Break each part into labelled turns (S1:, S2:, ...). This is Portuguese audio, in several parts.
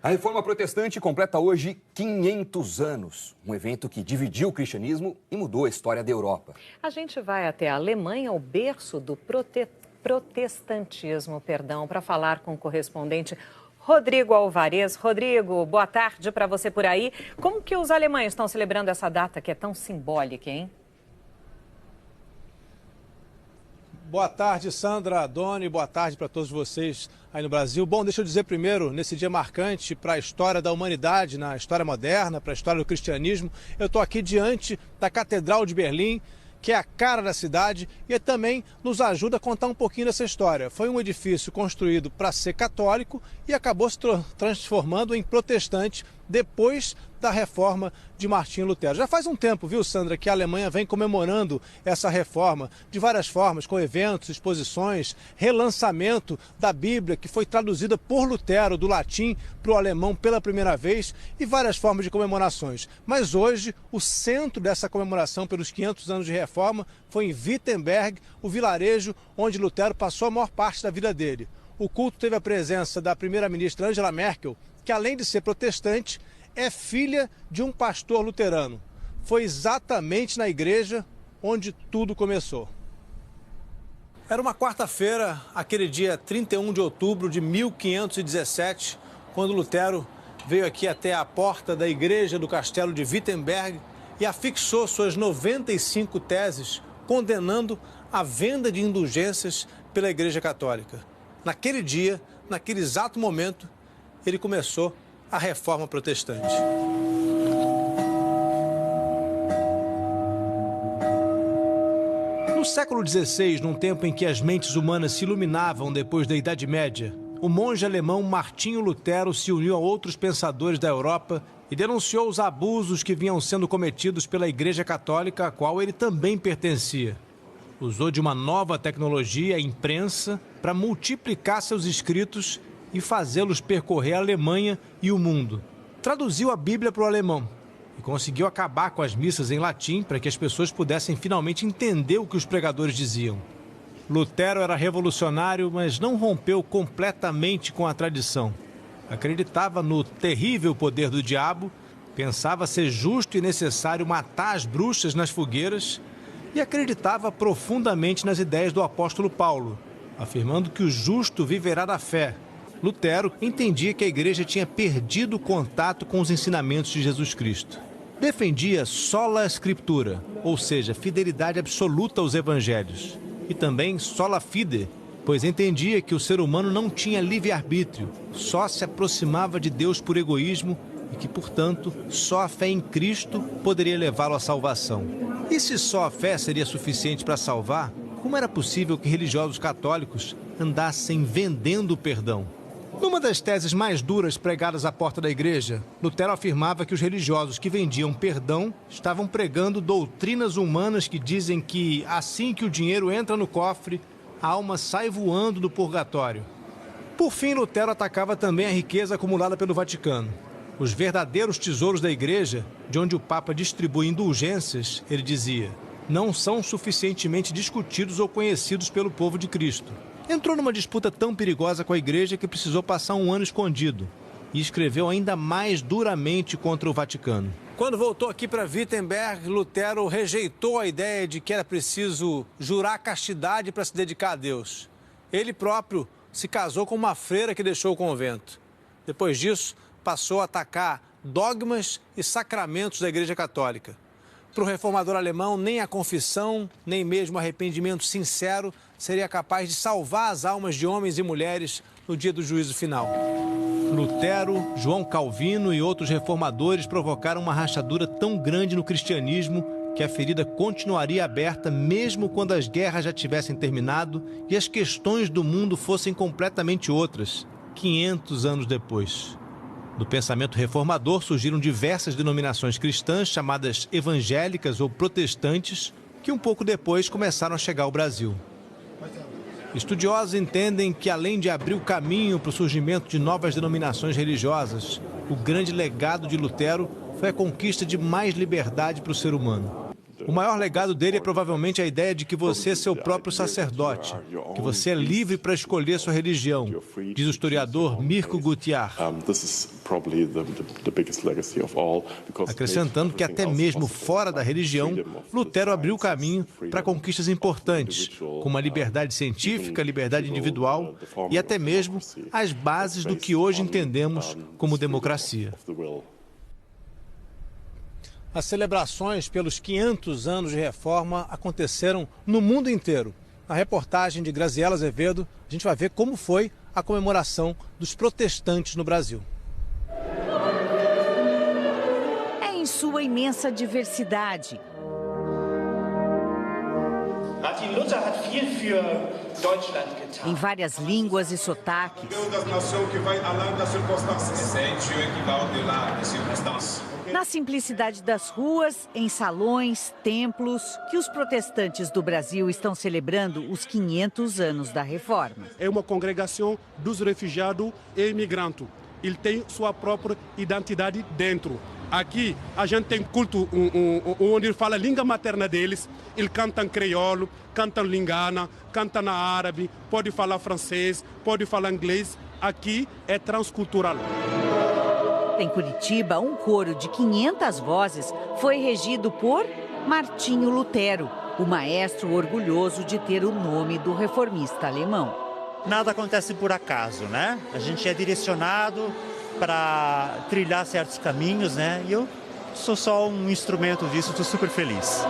S1: A Reforma Protestante completa hoje 500 anos, um evento que dividiu o cristianismo e mudou a história da Europa.
S2: A gente vai até a Alemanha, o berço do protestantismo, para falar com o correspondente Rodrigo Alvarez. Rodrigo, boa tarde para você por aí. Como que os alemães estão celebrando essa data que é tão simbólica, hein?
S3: Boa tarde, Sandra, Doni, boa tarde para todos vocês aí no Brasil. Bom, deixa eu dizer primeiro, nesse dia marcante para a história da humanidade, na história moderna, para a história do cristianismo, eu estou aqui diante da Catedral de Berlim, que é a cara da cidade e também nos ajuda a contar um pouquinho dessa história. Foi um edifício construído para ser católico e acabou se transformando em protestante depois da reforma de Martinho Lutero. Já faz um tempo, viu, Sandra, que a Alemanha vem comemorando essa reforma de várias formas, com eventos, exposições, relançamento da Bíblia, que foi traduzida por Lutero do latim para o alemão pela primeira vez, e várias formas de comemorações. Mas hoje, o centro dessa comemoração pelos 500 anos de reforma foi em Wittenberg, o vilarejo onde Lutero passou a maior parte da vida dele. O culto teve a presença da primeira-ministra Angela Merkel, que além de ser protestante, é filha de um pastor luterano. Foi exatamente na igreja onde tudo começou. Era uma quarta-feira, aquele dia 31 de outubro de 1517, quando Lutero veio aqui até a porta da igreja do castelo de Wittenberg e afixou suas 95 teses, condenando a venda de indulgências pela Igreja Católica. Naquele dia, naquele exato momento, ele começou a Reforma Protestante. No século XVI, num tempo em que as mentes humanas se iluminavam depois da Idade Média, o monge alemão Martinho Lutero se uniu a outros pensadores da Europa e denunciou os abusos que vinham sendo cometidos pela Igreja Católica, a qual ele também pertencia. Usou de uma nova tecnologia, a imprensa, para multiplicar seus escritos e fazê-los percorrer a Alemanha e o mundo. Traduziu a Bíblia para o alemão e conseguiu acabar com as missas em latim para que as pessoas pudessem finalmente entender o que os pregadores diziam. Lutero era revolucionário, mas não rompeu completamente com a tradição. Acreditava no terrível poder do diabo, pensava ser justo e necessário matar as bruxas nas fogueiras e acreditava profundamente nas ideias do apóstolo Paulo, afirmando que o justo viverá da fé. Lutero entendia que a igreja tinha perdido o contato com os ensinamentos de Jesus Cristo. Defendia sola scriptura, ou seja, fidelidade absoluta aos evangelhos. E também sola fide, pois entendia que o ser humano não tinha livre-arbítrio, só se aproximava de Deus por egoísmo e que, portanto, só a fé em Cristo poderia levá-lo à salvação. E se só a fé seria suficiente para salvar, como era possível que religiosos católicos andassem vendendo o perdão? Numa das teses mais duras pregadas à porta da igreja, Lutero afirmava que os religiosos que vendiam perdão estavam pregando doutrinas humanas que dizem que, assim que o dinheiro entra no cofre, a alma sai voando do purgatório. Por fim, Lutero atacava também a riqueza acumulada pelo Vaticano. Os verdadeiros tesouros da igreja, de onde o Papa distribui indulgências, ele dizia, não são suficientemente discutidos ou conhecidos pelo povo de Cristo. Entrou numa disputa tão perigosa com a igreja que precisou passar um ano escondido e escreveu ainda mais duramente contra o Vaticano. Quando voltou aqui para Wittenberg, Lutero rejeitou a ideia de que era preciso jurar castidade para se dedicar a Deus. Ele próprio se casou com uma freira que deixou o convento. Depois disso, passou a atacar dogmas e sacramentos da Igreja Católica. Para o reformador alemão, nem a confissão, nem mesmo o arrependimento sincero seria capaz de salvar as almas de homens e mulheres no dia do juízo final. Lutero, João Calvino e outros reformadores provocaram uma rachadura tão grande no cristianismo que a ferida continuaria aberta mesmo quando as guerras já tivessem terminado e as questões do mundo fossem completamente outras, 500 anos depois. Do pensamento reformador surgiram diversas denominações cristãs chamadas evangélicas ou protestantes, que um pouco depois começaram a chegar ao Brasil. Estudiosos entendem que, além de abrir o caminho para o surgimento de novas denominações religiosas, o grande legado de Lutero foi a conquista de mais liberdade para o ser humano. O maior legado dele é provavelmente a ideia de que você é seu próprio sacerdote, que você é livre para escolher sua religião, diz o historiador Mirko Gutjahr. Acrescentando que até mesmo fora da religião, Lutero abriu caminho para conquistas importantes, como a liberdade científica, a liberdade individual e até mesmo as bases do que hoje entendemos como democracia. As celebrações pelos 500 anos de reforma aconteceram no mundo inteiro. Na reportagem de Graziela Azevedo, a gente vai ver como foi a comemoração dos protestantes no Brasil.
S4: É em sua imensa diversidade.
S5: Martin Luther hat viel für Deutschland getan.
S4: Em várias línguas e sotaques. Na simplicidade das ruas, em salões, templos, que os protestantes do Brasil estão celebrando os 500 anos da reforma.
S6: É uma congregação dos refugiados e imigrantes. Ele tem sua própria identidade dentro. Aqui a gente tem culto onde ele fala a língua materna deles. Eles cantam crioulo, cantam lingana, cantam na árabe, pode falar francês, pode falar inglês. Aqui é transcultural.
S4: Em Curitiba, um coro de 500 vozes foi regido por Martinho Lutero, o maestro orgulhoso de ter o nome do reformista alemão.
S7: Nada acontece por acaso, né? A gente é direcionado para trilhar certos caminhos, né? E eu sou só um instrumento disso, estou super feliz.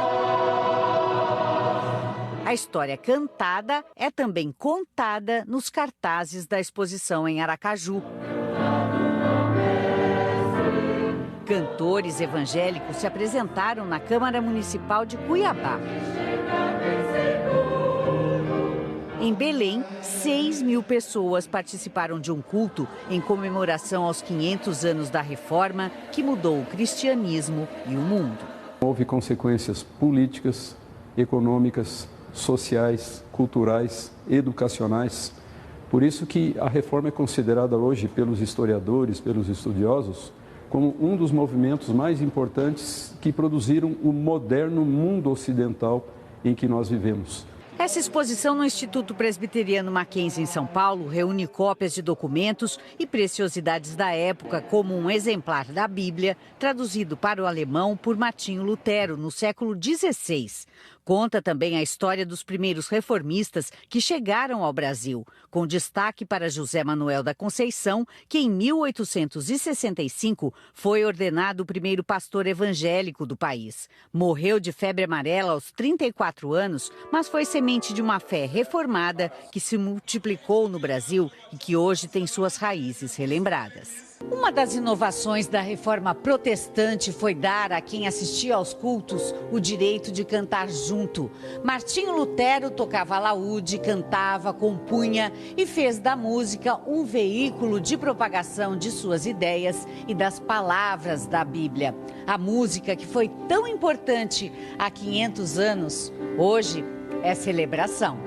S4: A história cantada é também contada nos cartazes da exposição em Aracaju. Cantores evangélicos se apresentaram na Câmara Municipal de Cuiabá. Em Belém, 6.000 pessoas participaram de um culto em comemoração aos 500 anos da reforma que mudou o cristianismo e o mundo.
S8: Houve consequências políticas, econômicas, sociais, culturais, educacionais. Por isso que a reforma é considerada hoje pelos historiadores, pelos estudiosos, como um dos movimentos mais importantes que produziram o moderno mundo ocidental em que nós vivemos.
S4: Essa exposição no Instituto Presbiteriano Mackenzie, em São Paulo, reúne cópias de documentos e preciosidades da época, como um exemplar da Bíblia, traduzido para o alemão por Martinho Lutero, no século XVI. Conta também a história dos primeiros reformistas que chegaram ao Brasil, com destaque para José Manuel da Conceição, que em 1865 foi ordenado o primeiro pastor evangélico do país. Morreu de febre amarela aos 34 anos, mas foi semente de uma fé reformada que se multiplicou no Brasil e que hoje tem suas raízes relembradas. Uma das inovações da reforma protestante foi dar a quem assistia aos cultos o direito de cantar junto. Martinho Lutero tocava alaúde, cantava, compunha e fez da música um veículo de propagação de suas ideias e das palavras da Bíblia. A música que foi tão importante há 500 anos, hoje é celebração.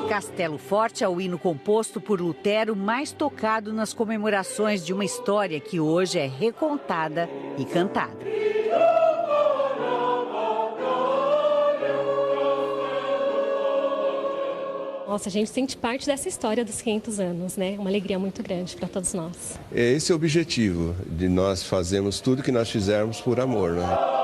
S4: Castelo Forte é o hino composto por Lutero mais tocado nas comemorações de uma história que hoje é recontada e cantada.
S9: Nossa, a gente sente parte dessa história dos 500 anos, né? Uma alegria muito grande para todos nós.
S10: Esse é o objetivo de nós fazermos tudo que nós fizermos por amor, né?